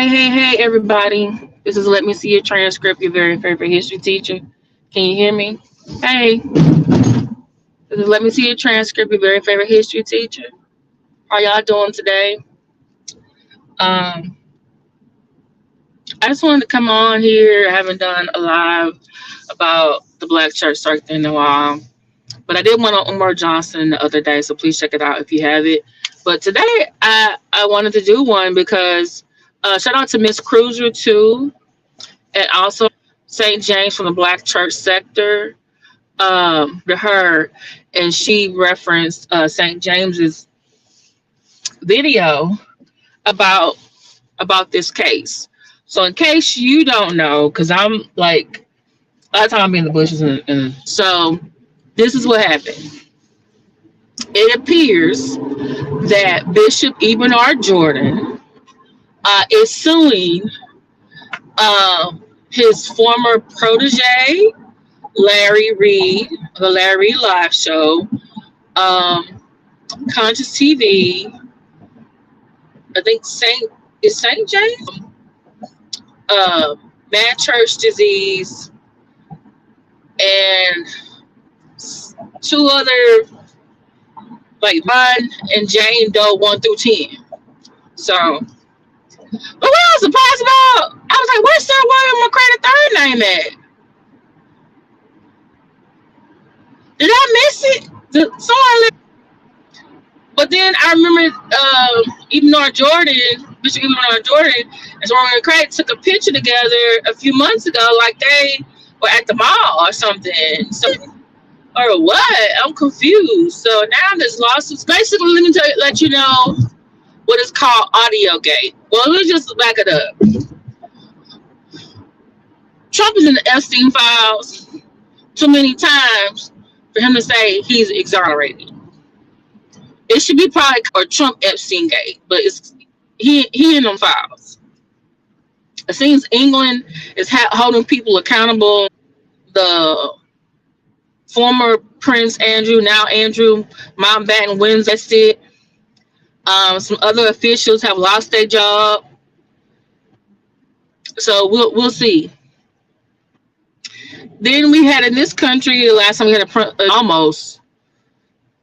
Hey, everybody. This is Let Me See Your Transcript, your very favorite history teacher. Can you hear me? Hey, this is Let Me See Your Transcript, your very favorite history teacher. How y'all doing today? Um, I just wanted to come on here. I haven't done a live about the Black Church Circuit in a while. But I did one on Umar Johnson the other day, so please check it out if you have it. But today I wanted to do one because shout out to Miss Cruiser too, and also St. James from the Black Church sector. To her, and she referenced St. James's video about this case. So in case you don't know, because I'm like a lot of time I'm in the bushes, and so this is what happened. It appears that Bishop Ibn R. Jordan is suing his former protege, Larry Reed, the Larry Reed Live Show, Conscious TV, I think St. James, Mad Church Disease, and two other, like Bond and Jane Doe 1 through 10. So, but what I was surprised about, I was like, where's Sir William McCray the third name at? Did I miss it? But then I remember Bishop Ibn R. Jordan, and Sir William McCray took a picture together a few months ago, like they were at the mall or something. Or what? I'm confused. So now this lawsuit's basically, let you know what is called Audiogate. Well, let me just back it up. Trump is in the Epstein files too many times for him to say he's exonerated. It should be probably or Trump Epstein gate, but he in them files. It seems England is holding people accountable. The former Prince Andrew, now Andrew Mountbatten, wins arrested. Some other officials have lost their job. So we'll see. Then we had in this country, the last time we had almost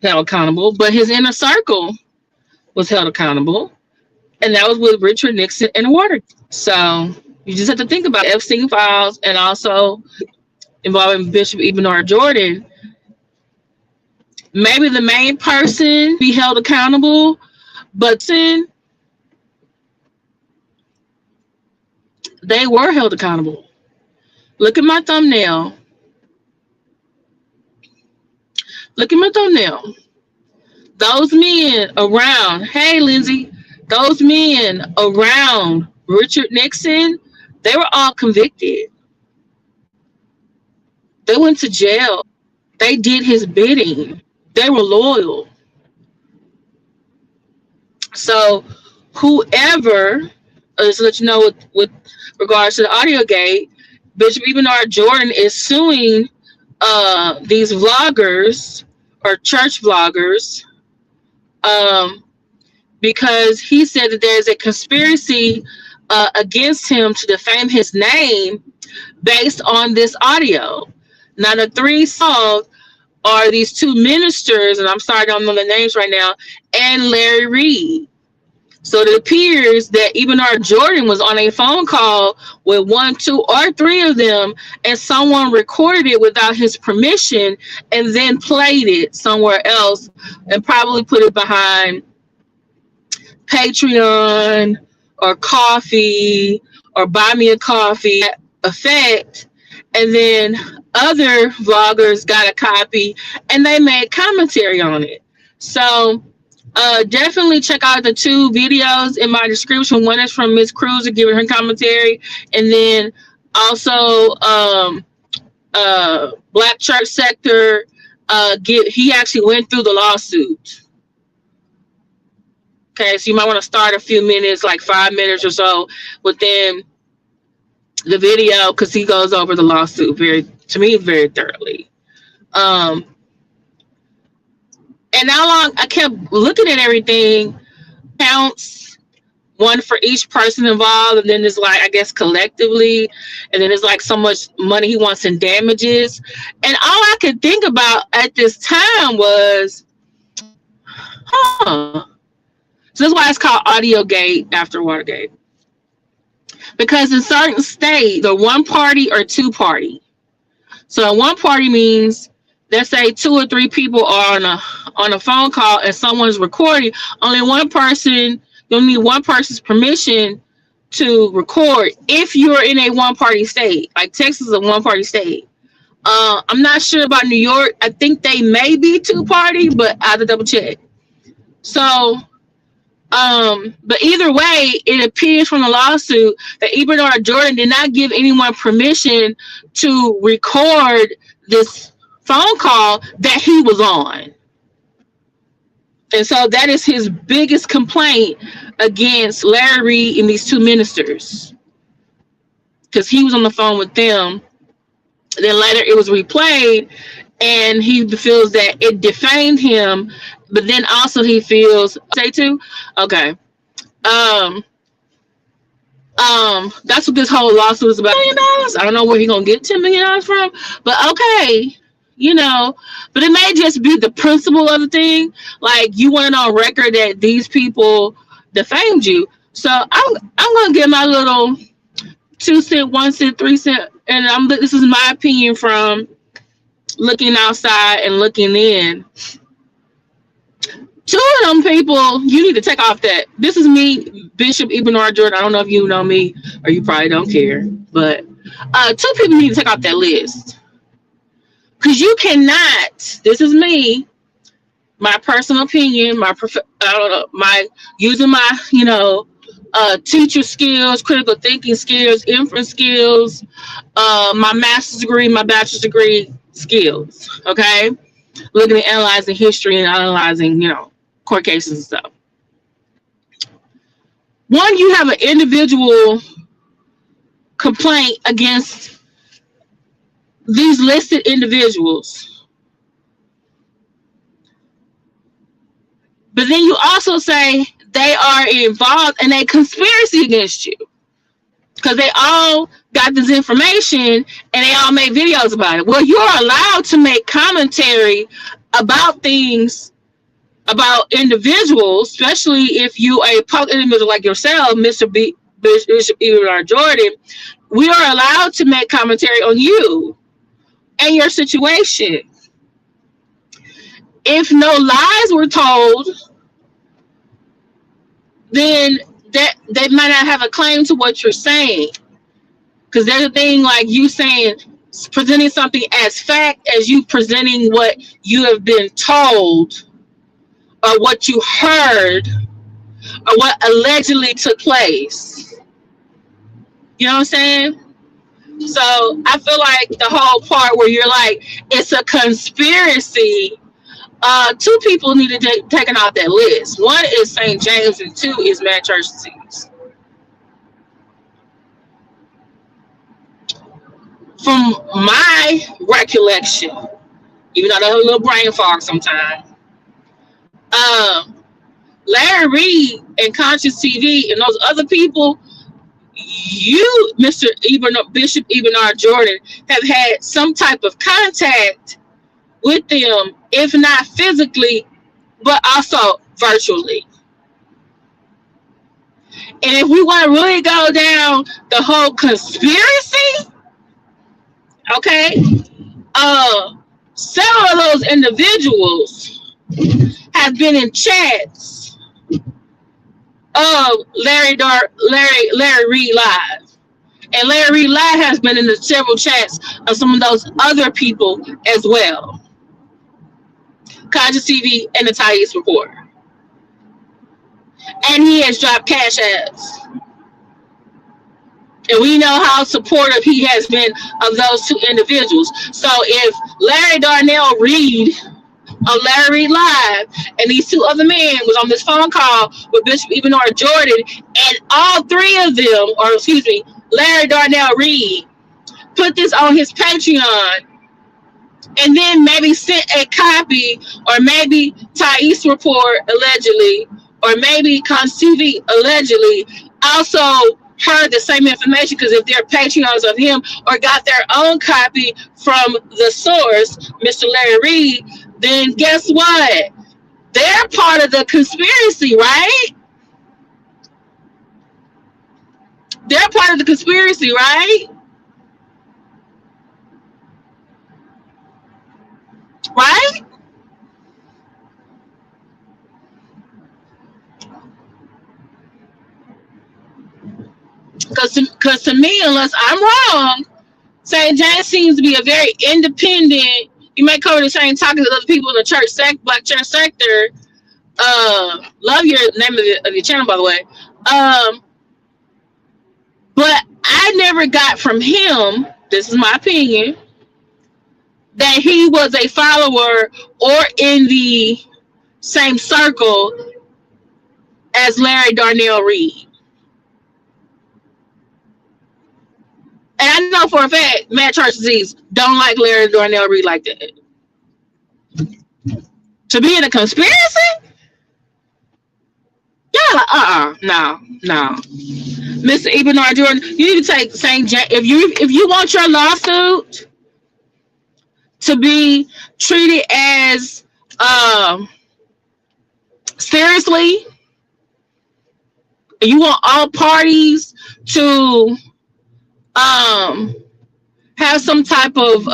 held accountable, but his inner circle was held accountable, and that was with Richard Nixon and Watergate. So you just have to think about Epstein files and also involving Bishop Ibn R. Jordan. Maybe the main person be held accountable, but they were held accountable. Look at my thumbnail. Look at my thumbnail. Those men around, hey Lindsay, those men around Richard Nixon, they were all convicted. They went to jail. They did his bidding. They were loyal. So whoever, just to let you know with regards to the Audiogate, Bishop Ibn R. Jordan is suing these vloggers or church vloggers because he said that there's a conspiracy against him to defame his name based on this audio. Now, the three solved are these two ministers, and I'm sorry I don't know their names right now, and Larry Reed. So it appears that Ibn R. Jordan was on a phone call with 1, 2, or 3 of them, and someone recorded it without his permission and then played it somewhere else and probably put it behind Patreon or Coffee or Buy Me a Coffee effect. And then other vloggers got a copy and they made commentary on it. So definitely check out the 2 videos in my description. One is from Miss Cruiser giving her commentary, and then also Black Church sector. He actually went through the lawsuit. Okay, so you might want to start a few minutes, like 5 minutes or so, within the video, because he goes over the lawsuit very thoroughly. And how long I kept looking at everything, counts, one for each person involved, and then it's like, I guess collectively, and then it's like so much money he wants in damages. And all I could think about at this time was, so that's why it's called Audiogate after Watergate. Because in certain states, the one party or two party. So one party means, let's say 2 or 3 people are on a phone call and someone's recording. Only one person, you'll need one person's permission to record if you're in a one-party state. Like Texas is a one-party state. I'm not sure about New York. I think they may be 2-party, but I have to double check. So, but either way, it appears from the lawsuit that Bernard Jordan did not give anyone permission to record this phone call that he was on. And so that is his biggest complaint against Larry Reed and these 2 ministers, because he was on the phone with them. Then later it was replayed, and he feels that it defamed him. But then also he feels, say 2, okay. That's what this whole lawsuit is about. $1 million. I don't know where he's gonna get $10 million from, but okay. But it may just be the principle of the thing. Like, you went on record that these people defamed you. So I'm gonna give my little 2 cent, 1 cent, 3 cent, and this is my opinion from looking outside and looking in. 2 of them people, you need to take off that. This is me, Bishop Bernard Jordan. I don't know if you know me or you probably don't care, but 2 people need to take off that list. Because you cannot, this is me, my personal opinion, using my, teacher skills, critical thinking skills, inference skills, my master's degree, my bachelor's degree skills, okay? Looking at analyzing history and analyzing, court cases and stuff. One, you have an individual complaint against these listed individuals. But then you also say they are involved in a conspiracy against you, because they all got this information and they all made videos about it. Well, you're allowed to make commentary about things, about individuals, especially if you are a public individual like yourself, Bishop Bernard Jordan. We are allowed to make commentary on you and your situation. If no lies were told, then they might not have a claim to what you're saying. Because there's a thing like you saying, presenting something as fact as you presenting what you have been told or what you heard or what allegedly took place. You know what I'm saying? So I feel like the whole part where you're like, it's a conspiracy, 2 people need to take taken off that list. 1 is St. James and 2 is Mad Church Disease. From my recollection, even though I have a little brain fog sometimes, Larry Reed and Conscious TV and those other people, you, Bishop Bernard Jordan, have had some type of contact with them, if not physically, but also virtually. And if we want to really go down the whole conspiracy, okay, several of those individuals have been in chats of Larry Reed Live. And Larry Reed Live has been in the several chats of some of those other people as well. Conscious TV and the Thais Report. And he has dropped cash ads. And we know how supportive he has been of those 2 individuals. So if Larry Darnell Reed of Larry Reed Live and these 2 other men was on this phone call with Bishop Bernard Jordan, and all 3 of them, or excuse me, Larry Darnell Reed, put this on his Patreon, and then maybe sent a copy, or maybe Thais Report allegedly, or maybe conceiving allegedly also heard the same information, because if they're patrons of him or got their own copy from the source, Mr. Larry Reed, then guess what? They're part of the conspiracy, right? They're part of the conspiracy, right? Right? Because to me, unless I'm wrong, St. James seems to be a very independent. You may cover the same topics as other people in the black church sector. Love your name of your channel, by the way. But I never got from him, this is my opinion, that he was a follower or in the same circle as Larry Darnell Reed. And I know for a fact, Mad Church Disease don't like Larry Darnell Reed like that. To be in a conspiracy? Yeah, no. Mr. Ibn Jordan, you need to take St. James. If you want your lawsuit to be treated as seriously, and you want all parties to have some type of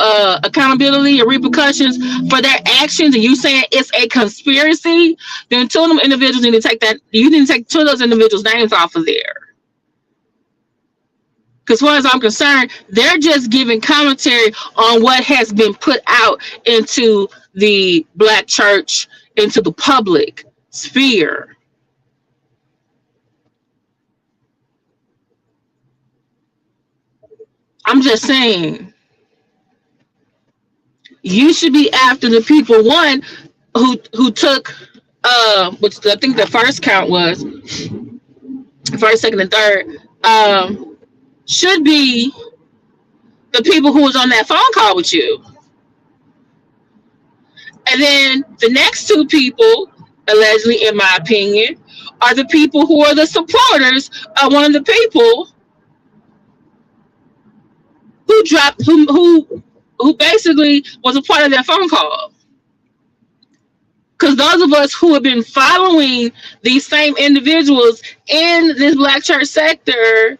accountability or repercussions for their actions, and you saying it's a conspiracy, then two of them individuals need to take that. You need to take two of those individuals' names off of there. Because as far as I'm concerned, they're just giving commentary on what has been put out into the black church, into the public sphere. I'm just saying, you should be after the people, one, who took, which I think the first count was, first, second, and third, should be the people who was on that phone call with you. And then the next two people, allegedly, in my opinion, are the people who are the supporters of one of the people who dropped, who basically was a part of that phone call. Because those of us who have been following these same individuals in this black church sector,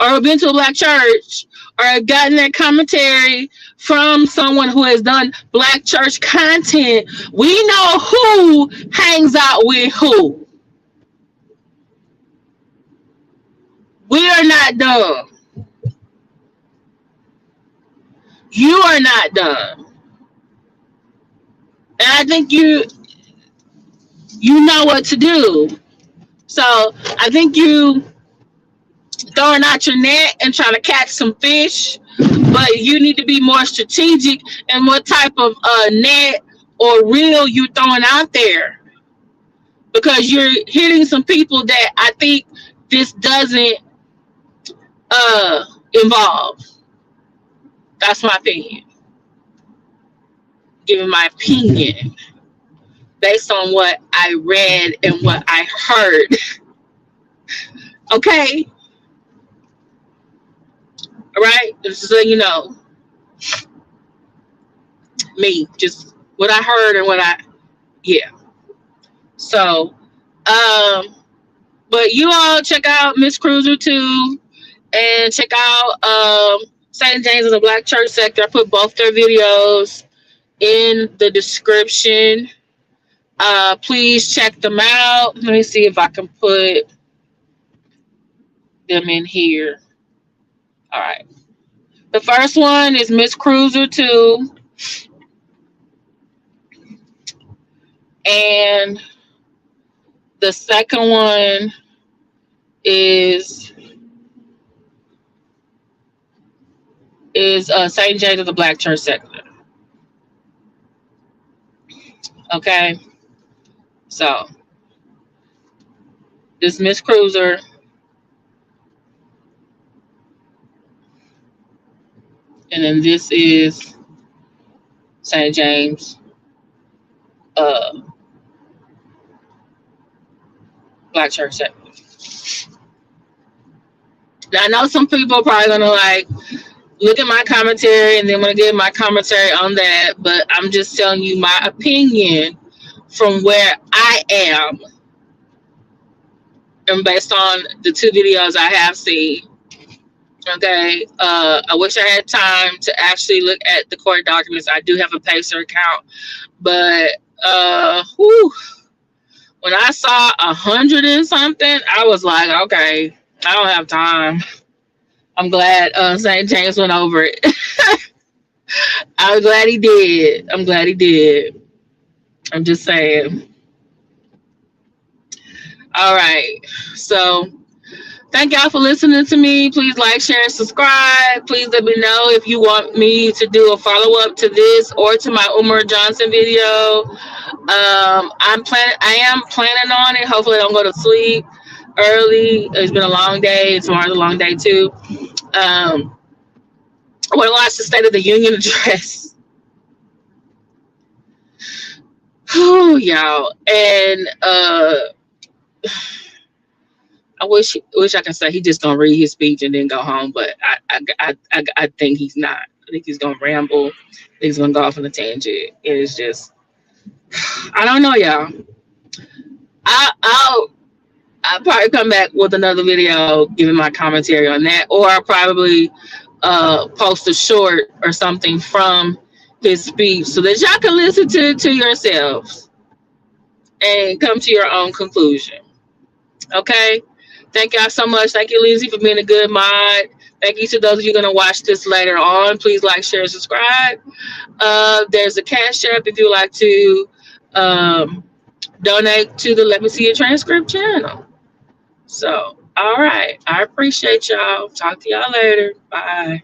or have been to a black church, or have gotten that commentary from someone who has done black church content, we know who hangs out with who. We are not dumb. You are not dumb. And I think you know what to do. So I think you throwing out your net and trying to catch some fish, but you need to be more strategic in what type of net or reel you're throwing out there, because you're hitting some people that I think this doesn't involve. That's my opinion. Giving my opinion based on what I read and what I heard. Okay? All right? Just so you know. Me. Just what I heard and what yeah. So, but you all check out Miss Cruiser too, and check out St. James of the Black Church Sector. I put both their videos in the description. Please check them out. Let me see if I can put them in here. All right. The first one is Miss Cruiser 2. And the second one is St. James of the Black Church Sector. Okay. So this Miss Cruiser. And then this is St. James Black church. Now I know some people are probably gonna like look at my commentary and then want to give my commentary on that, but I'm just telling you my opinion from where I am and based on the two videos I have seen. Okay. I wish I had time to actually look at the court documents. I do have a Pacer account, but whew, when I saw 100 and something, I was like, okay, I don't have time. I'm glad St. James went over it. I'm glad he did. I'm glad he did. I'm just saying. All right. So thank y'all for listening to me. Please like, share, and subscribe. Please let me know if you want me to do a follow-up to this or to my Umar Johnson video. I am planning on it. Hopefully I don't go to sleep early. It's been a long day. Tomorrow's a long day too. I want to watch the State of the Union address. Oh, y'all. And I wish I could say he just gonna read his speech and then go home, but I think he's not. I think he's gonna ramble. He's gonna go off on a tangent. It is just, I don't know, y'all. I'll probably come back with another video giving my commentary on that, or I'll probably post a short or something from his speech so that y'all can listen to yourselves and come to your own conclusion. Okay? Thank y'all so much. Thank you, Lindsay, for being a good mod. Thank you to those of you going to watch this later on. Please like, share, and subscribe. There's a Cash App if you would like to donate to the Let Me See a Transcript channel. So, all right. I appreciate y'all. Talk to y'all later. Bye.